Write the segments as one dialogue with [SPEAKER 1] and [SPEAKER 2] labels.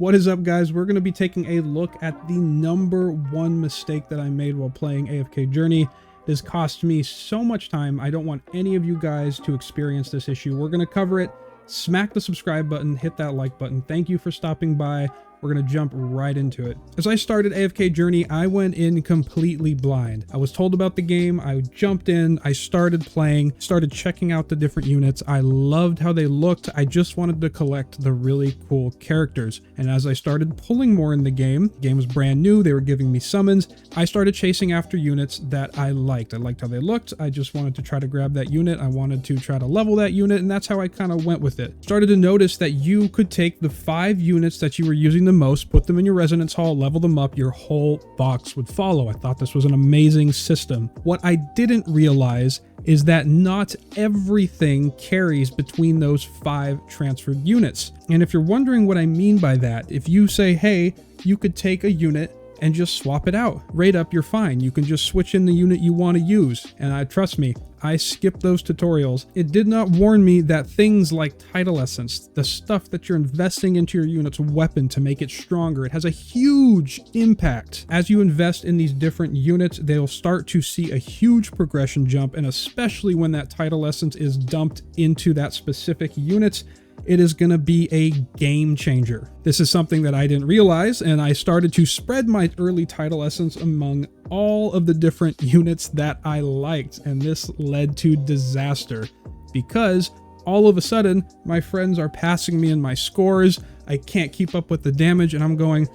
[SPEAKER 1] What is up, guys? We're going to be taking a look at the #1 mistake that I made while playing AFK Journey. It has cost me so much time. I don't want any of you guys to experience this issue. We're going to cover it. Smack the subscribe button, hit that like button. Thank you for stopping by. We're going to jump right into it. As I started AFK Journey, I went in completely blind. I was told about the game, I jumped in, I started playing, started checking out the different units. I loved how they looked. I just wanted to collect the really cool characters. And as I started pulling more in the game was brand new, they were giving me summons, I started chasing after units that I liked. I liked how they looked, I just wanted to try to grab that unit, I wanted to try to level that unit, and that's how I kind of went with it. Started to notice that you could take the 5 units that you were using the most, put them in your residence hall, level them up, your whole box would follow. I thought this was an amazing system. What I didn't realize is that not everything carries between those 5 transferred units. And if you're wondering what I mean by that, if you say, hey, you could take a unit and just swap it out. Rate up, you're fine. You can just switch in the unit you want to use. And trust me, I skipped those tutorials. It did not warn me that things like Title Essence, the stuff that you're investing into your unit's weapon to make it stronger, it has a huge impact. As you invest in these different units, they'll start to see a huge progression jump, and especially when that Title Essence is dumped into that specific unit, it is going to be a game changer. This is something that I didn't realize, and I started to spread my early Title Essence among all of the different units that I liked, and this led to disaster because all of a sudden my friends are passing me in my scores. I can't keep up with the damage, and I'm going,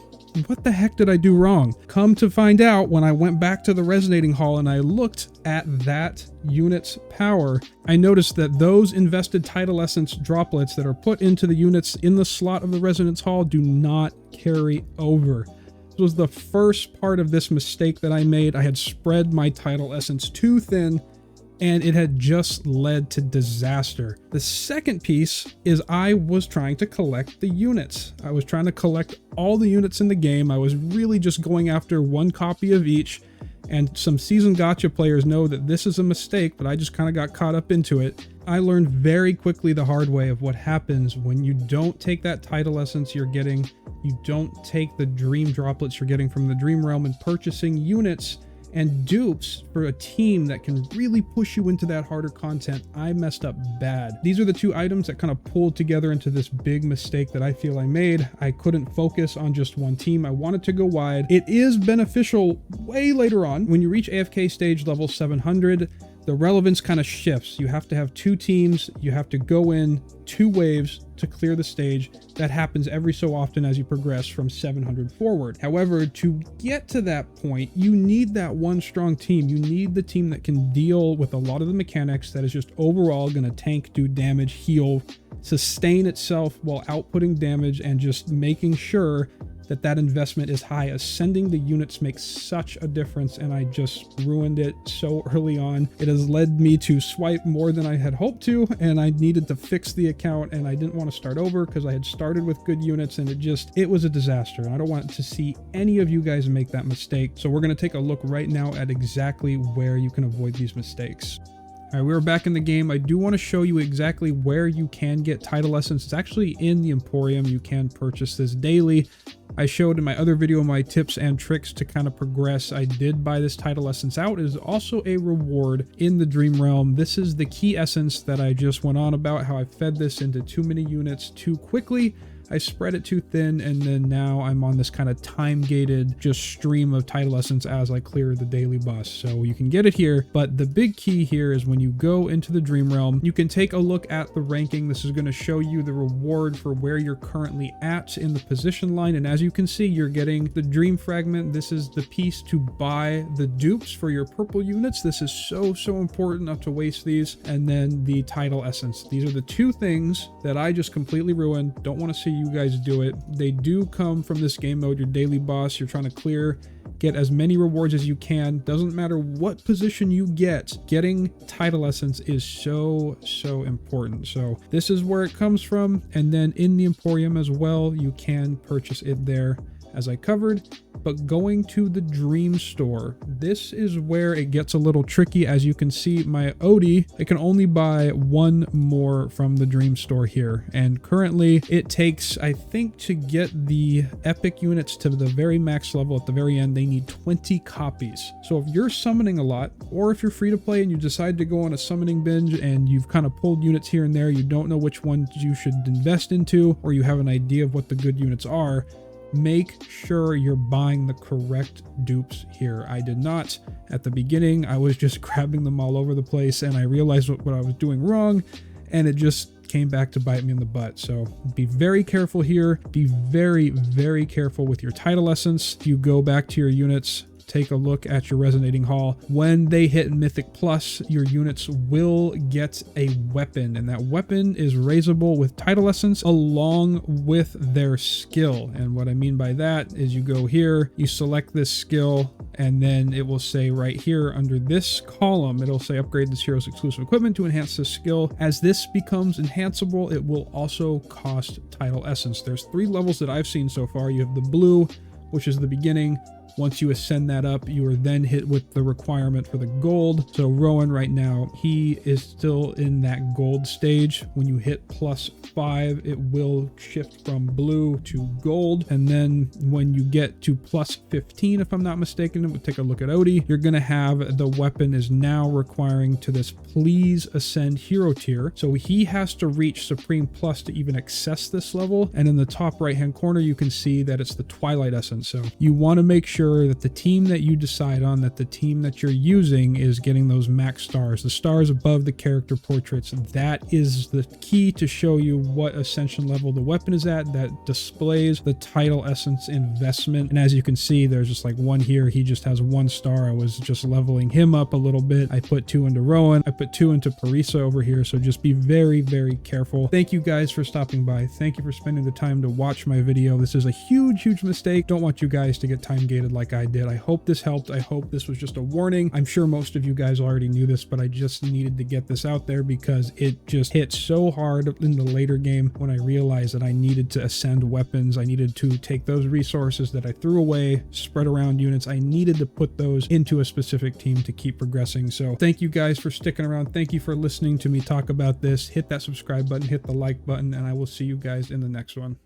[SPEAKER 1] what the heck did I do wrong? Come to find out, when I went back to the resonating hall and I looked at that unit's power, I noticed that those invested Title Essence droplets that are put into the units in the slot of the resonance hall do not carry over. This was the first part of this mistake that I made. I had spread my Title Essence too thin, and it had just led to disaster. The second piece is I was trying to collect the units. I was trying to collect all the units in the game. I was really just going after 1 copy of each, and some seasoned Gacha players know that this is a mistake, but I just kind of got caught up into it. I learned very quickly the hard way of what happens when you don't take that Title Essence you're getting, you don't take the dream droplets you're getting from the Dream Realm, and purchasing units and dupes for a team that can really push you into that harder content. I messed up bad. These are the 2 items that kind of pulled together into this big mistake that I feel I made. I couldn't focus on just one team. I wanted to go wide. It is beneficial way later on. When you reach AFK stage level 700, the relevance kind of shifts. You have to have 2 teams. You have to go in 2 waves to clear the stage. That happens every so often as you progress from 700 forward. However, to get to that point, you need that one strong team. You need the team that can deal with a lot of the mechanics, that is just overall going to tank, do damage, heal, sustain itself while outputting damage, and just making sure that that investment is high. Ascending the units makes such a difference, and I just ruined it so early on. It has led me to swipe more than I had hoped to, and I needed to fix the account, and I didn't want to start over because I had started with good units, and it was a disaster, and I don't want to see any of you guys make that mistake. So we're going to take a look right now at exactly where you can avoid these mistakes. All right, we're back in the game. I do want to show you exactly where you can get Title Essence. It's actually in the Emporium. You can purchase this daily. I showed in my other video my tips and tricks to kind of progress. I did buy this Title Essence out. It is also a reward in the Dream Realm. This is the key essence that I just went on about, how I fed this into too many units too quickly. I spread it too thin, and then now I'm on this kind of time-gated just stream of Title Essence as I clear the daily boss. So you can get it here, but the big key here is when you go into the Dream Realm, you can take a look at the ranking. This is going to show you the reward for where you're currently at in the position line, and as you can see, you're getting the Dream Fragment. This is the piece to buy the dupes for your purple units. This is so important not to waste these, and then the Title Essence. These are the 2 things that I just completely ruined. Don't want to see you guys do it. They do come from this game mode, your daily boss. You're trying to clear, get as many rewards as you can. Doesn't matter what position you get, getting Title Essence is so important. So this is where it comes from, and then in the Emporium as well, you can purchase it there as I covered. But going to the Dream Store, this is where it gets a little tricky. As you can see, my Odie, I can only buy one more from the Dream Store here. And currently it takes, I think, to get the epic units to the very max level at the very end, they need 20 copies. So if you're summoning a lot, or if you're free to play and you decide to go on a summoning binge and you've kind of pulled units here and there, you don't know which ones you should invest into, or you have an idea of what the good units are, make sure you're buying the correct dupes here. I did not. At the beginning, I was just grabbing them all over the place, and I realized what I was doing wrong, and it just came back to bite me in the butt. So be very careful here. Be very, very careful with your title essence. If you go back to your units, take a look at your resonating hall. When they hit Mythic Plus, your units will get a weapon, and that weapon is raisable with title essence along with their skill. And what I mean by that is you go here, you select this skill, and then it will say right here under this column, it'll say upgrade this hero's exclusive equipment to enhance this skill. As this becomes enhanceable, it will also cost title essence. There's 3 levels that I've seen so far. You have the blue, which is the beginning. Once you ascend that up, you are then hit with the requirement for the gold. So Rowan right now, he is still in that gold stage. When you hit +5, it will shift from blue to gold. And then when you get to +15, if I'm not mistaken, we'll take a look at Odie, you're going to have the weapon is now requiring to this please ascend hero tier. So he has to reach Supreme Plus to even access this level. And in the top right hand corner, you can see that it's the Twilight Essence. So you want to make sure that the team that you decide on, that the team that you're using is getting those max stars, the stars above the character portraits. That is the key to show you what ascension level the weapon is at. That displays the title essence investment. And as you can see, there's just like one here. He just has 1 star. I was just leveling him up a little bit. I put 2 into Rowan. I put 2 into Parisa over here. So just be very, very careful. Thank you guys for stopping by. Thank you for spending the time to watch my video. This is a huge, huge mistake. Don't want you guys to get time gated like I did. I hope this helped. I hope this was just a warning. I'm sure most of you guys already knew this, but I just needed to get this out there because it just hit so hard in the later game when I realized that I needed to ascend weapons. I needed to take those resources that I threw away, spread around units. I needed to put those into a specific team to keep progressing. So thank you guys for sticking around. Thank you for listening to me talk about this. Hit that subscribe button, hit the like button, and I will see you guys in the next one.